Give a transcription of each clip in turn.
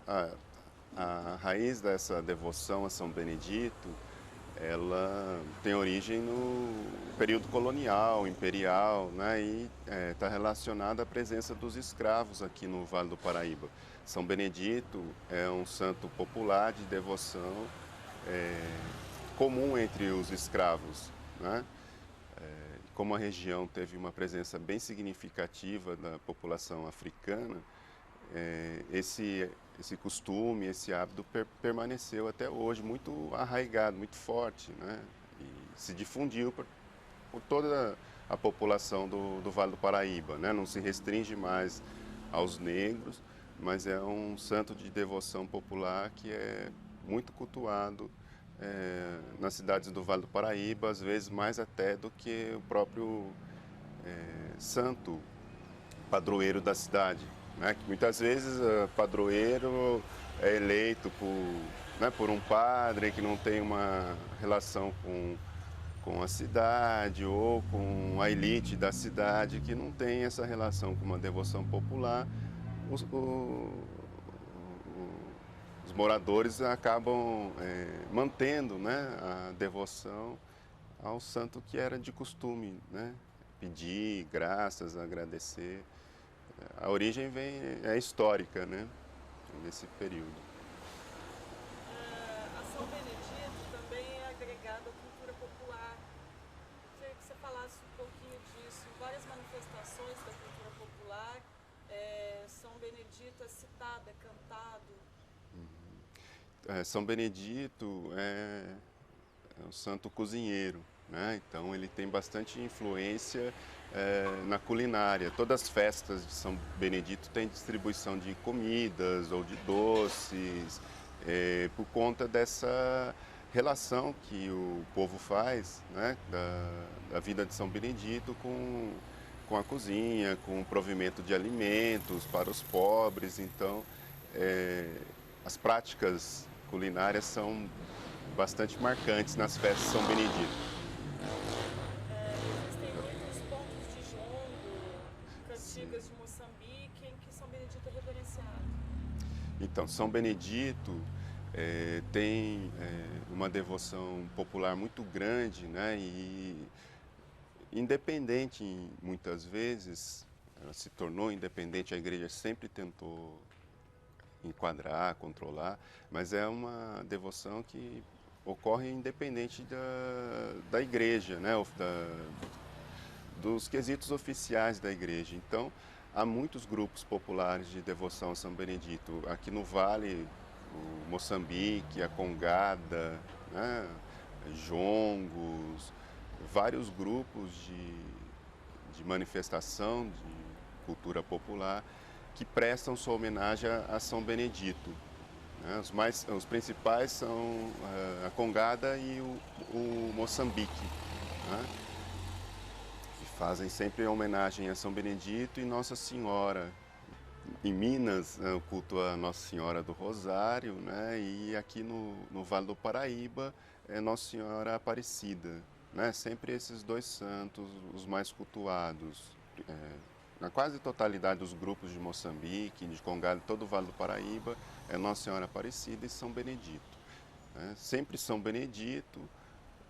A, a raiz dessa devoção a São Benedito, ela tem origem no período colonial, imperial, né, e está relacionada à presença dos escravos aqui no Vale do Paraíba. São Benedito é um santo popular de devoção comum entre os escravos, né? Como a região teve uma presença bem significativa da população africana, esse costume, esse hábito permaneceu até hoje muito arraigado, muito forte, né? E se difundiu por toda a população do Vale do Paraíba, né? Não se restringe mais aos negros, mas é um santo de devoção popular que é muito cultuado nas cidades do Vale do Paraíba, às vezes mais até do que o próprio santo padroeiro da cidade, né? Que muitas vezes padroeiro é eleito por um padre que não tem uma relação com a cidade ou com a elite da cidade, que não tem essa relação com uma devoção popular. Os, o, os moradores acabam mantendo, né, a devoção ao santo que era de costume, né? Pedir graças, agradecer. A origem é histórica, né? Nesse período. A São Benedito também é agregada à cultura popular. Eu queria que você falasse um pouquinho disso. Em várias manifestações da cultura popular, São Benedito é citado, é cantado. São Benedito é um santo cozinheiro, né? Então ele tem bastante influência na culinária. Todas as festas de São Benedito têm distribuição de comidas ou de doces, por conta dessa relação que o povo faz, né, da vida de São Benedito com a cozinha, com o provimento de alimentos para os pobres. Então, as práticas culinárias são bastante marcantes nas festas de São Benedito. Existem muitos pontos de jongo, Sim. cantigas de Moçambique, em que São Benedito é reverenciado. Então, São Benedito tem uma devoção popular muito grande, né? E independente, muitas vezes, ela se tornou independente, a igreja sempre tentou enquadrar, controlar, mas é uma devoção que ocorre independente da igreja, né? Dos quesitos oficiais da igreja. Então, há muitos grupos populares de devoção a São Benedito. Aqui no Vale, o Moçambique, a Congada, né? Jongos, vários grupos de manifestação de cultura popular que prestam sua homenagem a São Benedito. Né? Os principais são a Congada e o Moçambique, né? Que fazem sempre homenagem a São Benedito e Nossa Senhora. Em Minas, o culto a Nossa Senhora do Rosário, né? E aqui no Vale do Paraíba é Nossa Senhora Aparecida, né? Sempre esses dois santos, os mais cultuados. Na quase totalidade dos grupos de Moçambique, de Congado, todo o Vale do Paraíba, é Nossa Senhora Aparecida e São Benedito, né? Sempre São Benedito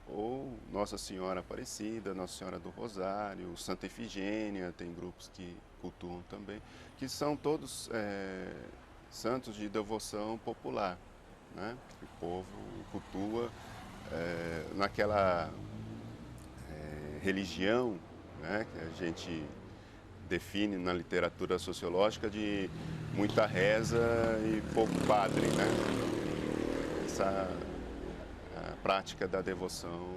ou Nossa Senhora Aparecida, Nossa Senhora do Rosário, Santa Efigênia, tem grupos que cultuam também, que são todos santos de devoção popular, né? Que o povo cultua naquela religião, né? Que a gente define na literatura sociológica de muita reza e pouco padre, né? Essa a prática da devoção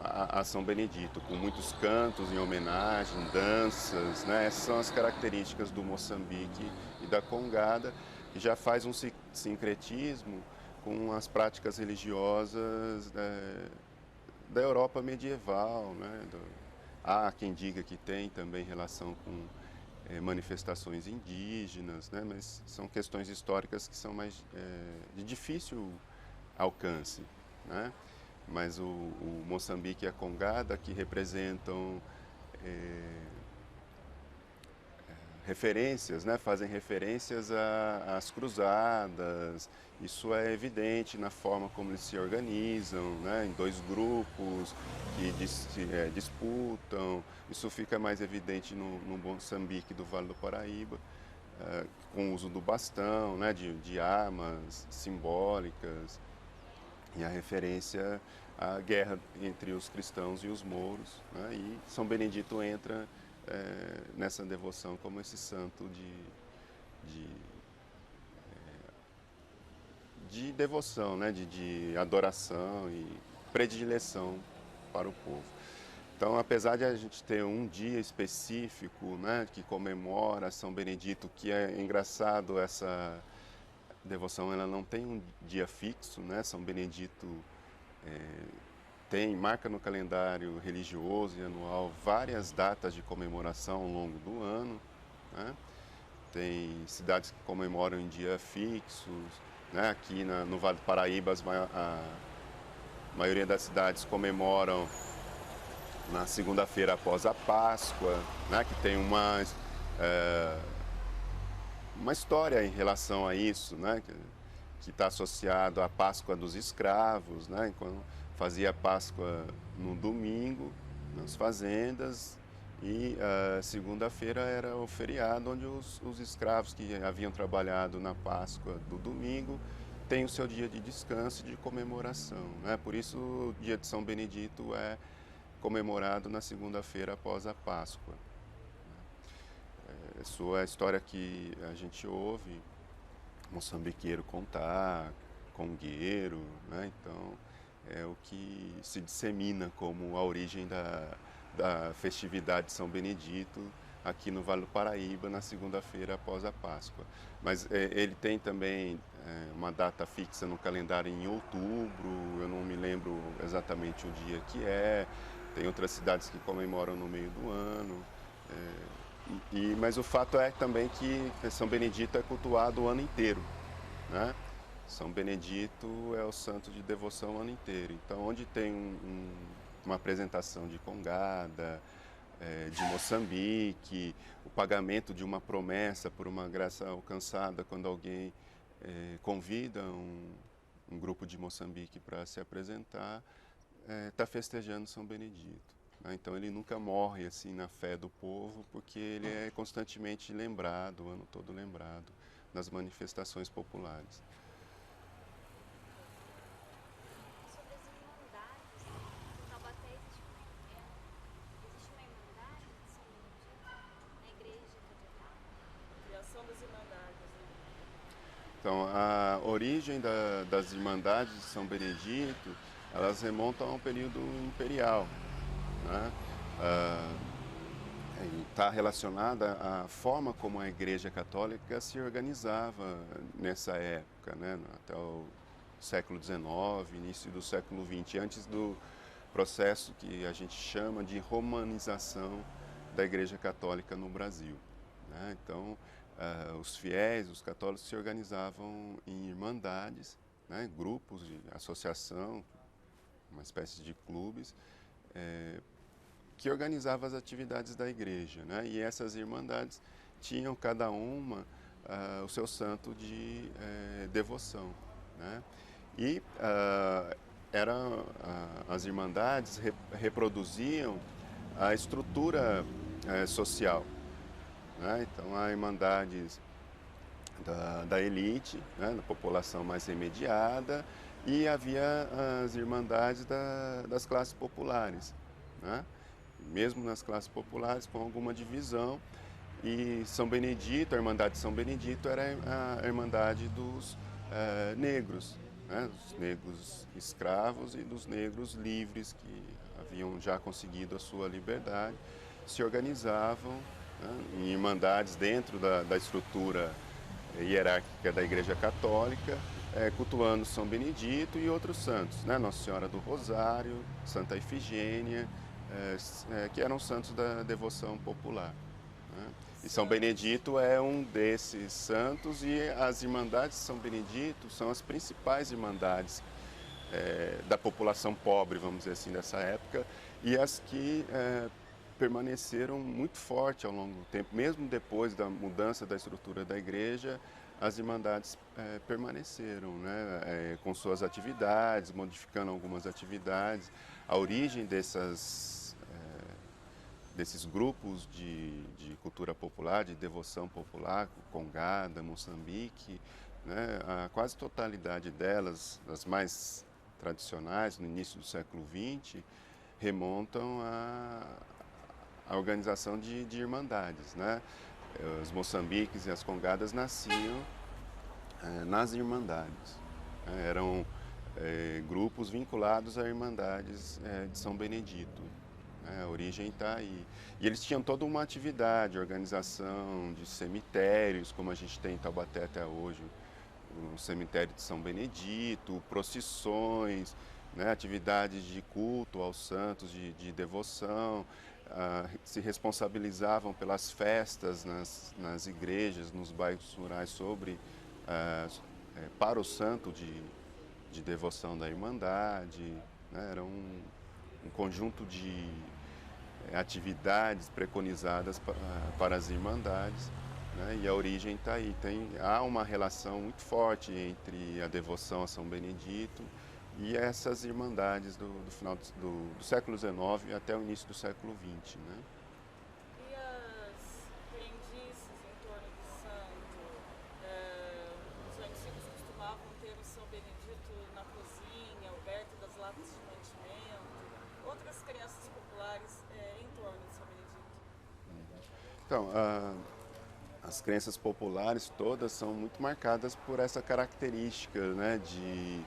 a São Benedito, com muitos cantos em homenagem, danças, né? Essas são as características do Moçambique e da Congada, que já faz um sincretismo com as práticas religiosas da Europa medieval, né? Há quem diga que tem também relação com manifestações indígenas, né? Mas são questões históricas que são mais de difícil alcance, né? Mas o Moçambique e a Congada, que representam referências, né, fazem referências às cruzadas. Isso é evidente na forma como eles se organizam, né, em dois grupos que disputam. Isso fica mais evidente no Moçambique do Vale do Paraíba, com o uso do bastão, né, de armas simbólicas, e a referência à guerra entre os cristãos e os mouros, né, e São Benedito entra nessa devoção como esse santo de devoção, né, de adoração e predileção para o povo. Então, apesar de a gente ter um dia específico, né, que comemora São Benedito, que é engraçado, essa devoção ela não tem um dia fixo, né? São Benedito marca no calendário religioso e anual várias datas de comemoração ao longo do ano, né? Tem cidades que comemoram em dias fixos, né? Aqui no Vale do Paraíba a maioria das cidades comemoram na segunda-feira após a Páscoa, né? Que tem uma história em relação a isso, né? Que está associado à Páscoa dos escravos, né? Quando fazia a Páscoa no domingo, nas fazendas, e segunda-feira era o feriado onde os escravos que haviam trabalhado na Páscoa do domingo têm o seu dia de descanso e de comemoração, né? Por isso o dia de São Benedito é comemorado na segunda-feira após a Páscoa. Isso é a história que a gente ouve moçambiqueiro contar, congueiro, né? Então é o que se dissemina como a origem da festividade de São Benedito aqui no Vale do Paraíba na segunda-feira após a Páscoa. Mas ele tem também uma data fixa no calendário em outubro, eu não me lembro exatamente o dia que é, tem outras cidades que comemoram no meio do ano. Mas o fato é também que São Benedito é cultuado o ano inteiro, né? São Benedito é o santo de devoção o ano inteiro. Então, onde tem uma apresentação de congada, de Moçambique, o pagamento de uma promessa por uma graça alcançada, quando alguém convida um grupo de Moçambique para se apresentar, está festejando São Benedito. Então ele nunca morre assim na fé do povo, porque ele é constantemente lembrado, o ano todo lembrado, nas manifestações populares. Sobre as irmandades, em Taubaté existe uma irmandade de São Benedito na igreja catedral? A criação das irmandades, né? Então, a origem das irmandades de São Benedito, elas remontam a um período imperial, né? Está relacionada à forma como a Igreja Católica se organizava nessa época, né? Até o século XIX, início do século XX, antes do processo que a gente chama de romanização da Igreja Católica no Brasil, né? Então, os fiéis, os católicos se organizavam em irmandades, né? Grupos de associação, uma espécie de clubes, que organizava as atividades da igreja, né? E essas irmandades tinham cada uma o seu santo de devoção, né? E as irmandades reproduziam a estrutura social, né? Então há irmandades da elite, né? Da população mais remediada, e havia as irmandades das classes populares, né? Mesmo nas classes populares, com alguma divisão. E São Benedito, a Irmandade de São Benedito, era a Irmandade dos negros, né? Dos negros escravos e dos negros livres, que haviam já conseguido a sua liberdade, se organizavam, né, em irmandades dentro da estrutura hierárquica da Igreja Católica, cultuando São Benedito e outros santos, né? Nossa Senhora do Rosário, Santa Ifigênia, que eram santos da devoção popular, né? E São Benedito é um desses santos, e as irmandades de São Benedito são as principais irmandades da população pobre, vamos dizer assim, dessa época, e as que permaneceram muito forte ao longo do tempo, mesmo depois da mudança da estrutura da igreja, as irmandades permaneceram, né, com suas atividades, modificando algumas atividades. A origem desses grupos de cultura popular, de devoção popular, Congada, Moçambique, né, a quase totalidade delas, as mais tradicionais, no início do século XX, remontam à organização de irmandades, né? Os moçambiques e as congadas nasciam nas irmandades, né? Eram grupos vinculados a irmandades de São Benedito, né? A origem está aí. E eles tinham toda uma atividade, organização de cemitérios, como a gente tem em Taubaté até hoje, o cemitério de São Benedito, procissões, né, atividades de culto aos santos, de devoção, se responsabilizavam pelas festas nas igrejas, nos bairros rurais, para o santo de devoção da Irmandade, né, era um conjunto de atividades preconizadas para as Irmandades, né, e a origem está aí. Há uma relação muito forte entre a devoção a São Benedito e essas irmandades do final do século XIX até o início do século XX, né? E as crendices em torno do santo? Os antigos costumavam ter o São Benedito na cozinha, o Berto das latas de mantimento. Outras crenças populares em torno de São Benedito? Então, as crenças populares todas são muito marcadas por essa característica, né, de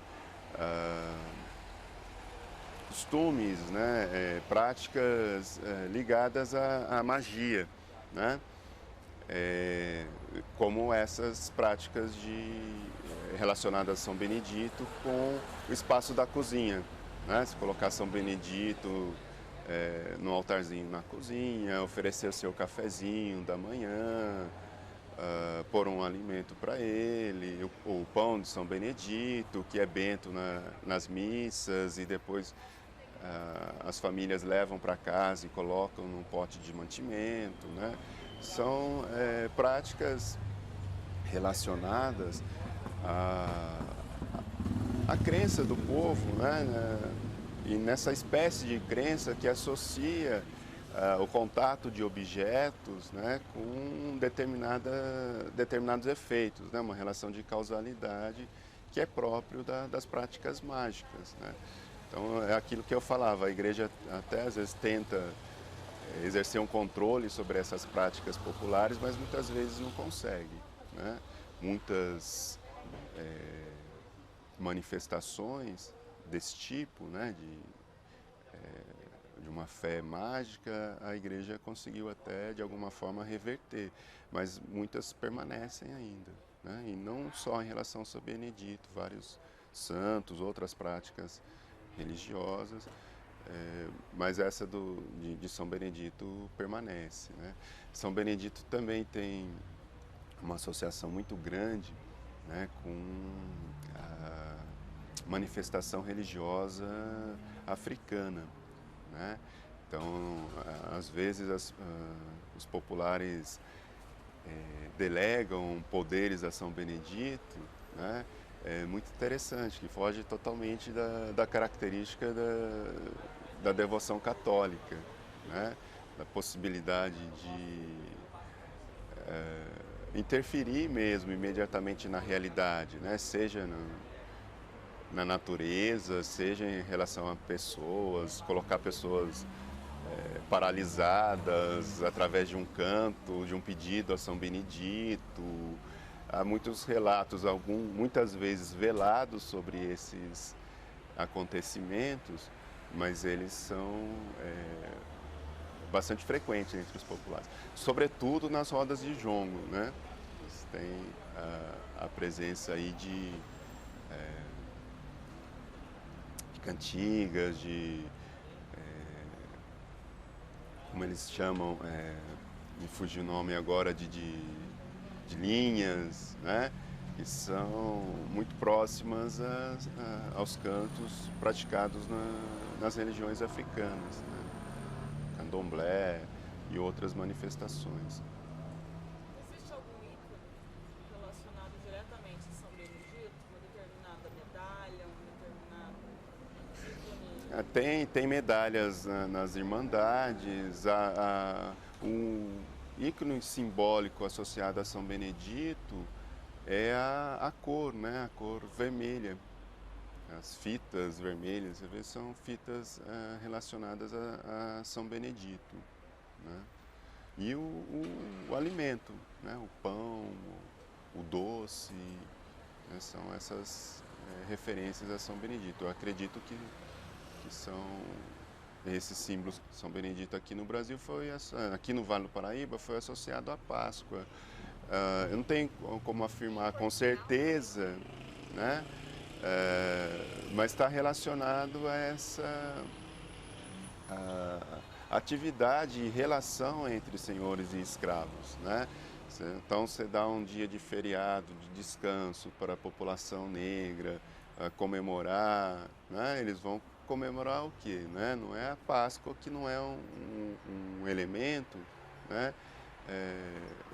costumes, né, práticas ligadas à magia, né, como essas práticas relacionadas a São Benedito com o espaço da cozinha, né, se colocar São Benedito no altarzinho na cozinha, oferecer o seu cafezinho da manhã, pôr um alimento para ele, o pão de São Benedito, que é bento nas missas, e depois as famílias levam para casa e colocam num pote de mantimento, né? São práticas relacionadas à crença do povo, né? E nessa espécie de crença que associa o contato de objetos, né, com determinados efeitos, né, uma relação de causalidade que é próprio das práticas mágicas, né? Então é aquilo que eu falava, a igreja até às vezes tenta exercer um controle sobre essas práticas populares, mas muitas vezes não consegue, né? Muitas manifestações desse tipo, né, de uma fé mágica, a igreja conseguiu até de alguma forma reverter, mas muitas permanecem ainda, né? E não só em relação a São Benedito, vários santos, outras práticas religiosas, mas essa de São Benedito permanece, né? São Benedito também tem uma associação muito grande, né, com a manifestação religiosa africana, né? Então, às vezes os populares delegam poderes a São Benedito, né? É muito interessante, que foge totalmente da característica da devoção católica, né? Da possibilidade de interferir mesmo imediatamente na realidade, né? Seja na natureza, seja em relação a pessoas, colocar pessoas paralisadas através de um canto, de um pedido a São Benedito. Há muitos relatos, muitas vezes velados, sobre esses acontecimentos, mas eles são bastante frequentes entre os populares, sobretudo nas rodas de jongo, né? Eles têm a presença aí de cantigas, como eles chamam, me fugiu o nome agora, de linhas, né? Que são muito próximas aos cantos praticados nas religiões africanas, né? candomblé e outras manifestações. Existe algum ícone relacionado diretamente a São Benedito? Uma determinada medalha, um determinado ícone? Tem medalhas nas irmandades, o ícone simbólico associado a São Benedito é a cor, né? A cor vermelha. As fitas vermelhas, às vezes são fitas relacionadas a São Benedito, né? E o alimento, né? O pão, o doce, né? São essas referências a São Benedito. Eu acredito que são esses símbolos. São Benedito aqui no Brasil aqui no Vale do Paraíba foi associado à Páscoa. Eu não tenho como afirmar com certeza, né? Mas está relacionado a essa atividade e relação entre senhores e escravos, né? Então você dá um dia de feriado, de descanso para a população negra comemorar, né? Eles vão comemorar o quê, né? Não é a Páscoa, que não é um elemento, né?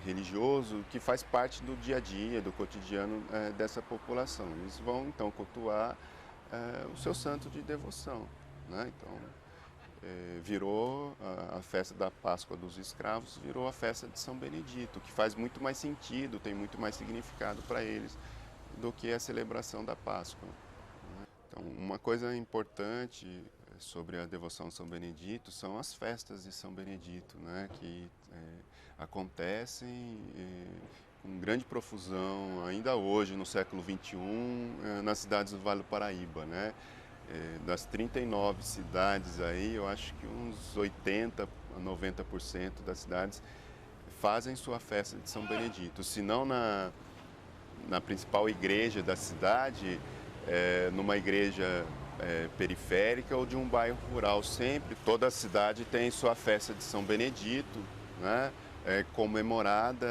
Religioso que faz parte do dia a dia, do cotidiano dessa população. Eles vão então cultuar o seu santo de devoção, né? Então virou a festa da Páscoa dos escravos, virou a festa de São Benedito, que faz muito mais sentido, tem muito mais significado para eles do que a celebração da Páscoa, né? Então, uma coisa importante sobre a devoção a São Benedito são as festas de São Benedito, né? Que acontecem com grande profusão ainda hoje, no século XXI, nas cidades do Vale do Paraíba, né? Das 39 cidades aí, eu acho que uns 80 a 90% das cidades fazem sua festa de São Benedito. Se não na principal igreja da cidade, numa igreja periférica ou de um bairro rural. Sempre, toda a cidade tem sua festa de São Benedito, né? Comemorada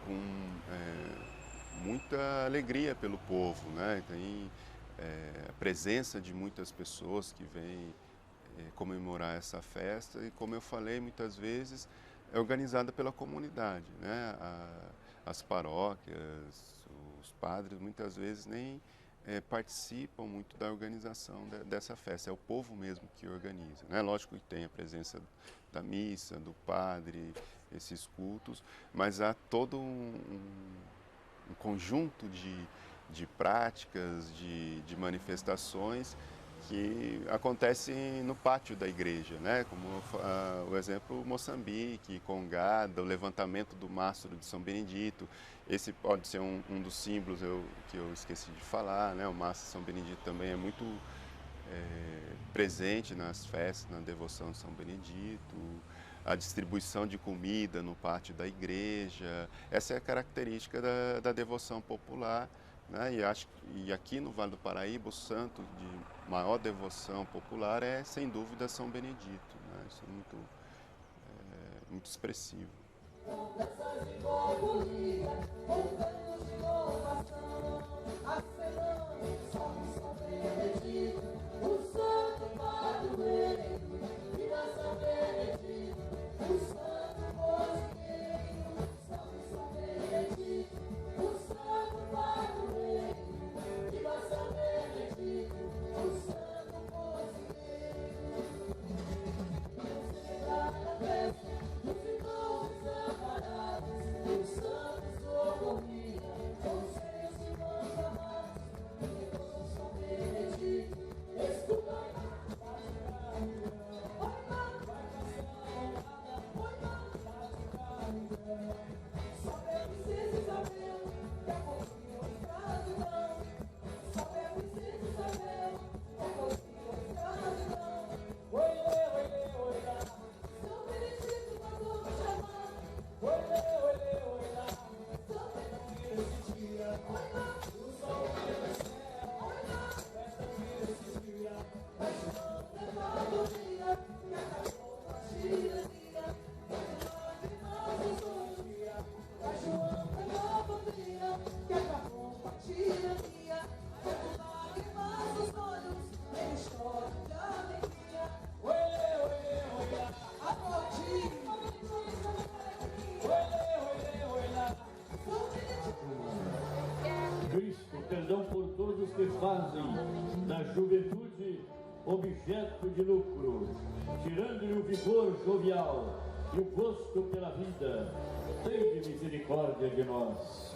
com muita alegria pelo povo, né? Tem a presença de muitas pessoas que vêm comemorar essa festa e, como eu falei, muitas vezes é organizada pela comunidade, né? As paróquias, os padres, muitas vezes nem participam muito da organização dessa festa. É o povo mesmo que organiza, né? Lógico que tem a presença da missa, do padre, esses cultos, mas há todo um conjunto de práticas, de manifestações que acontecem no pátio da igreja, né? Como o exemplo Moçambique, Congada, o levantamento do mastro de São Benedito. Esse pode ser um dos símbolos que eu esqueci de falar, né? O mastro de São Benedito também é muito presente nas festas, na devoção de São Benedito. A distribuição de comida no pátio da igreja. Essa é a característica da devoção popular, né? E aqui no Vale do Paraíba, o santo de maior devoção popular é, sem dúvida, São Benedito, né? Isso é muito expressivo. perdão por todos os que fazem da juventude objeto de lucro, tirando-lhe o vigor jovial e o gosto pela vida. Tende misericórdia de nós.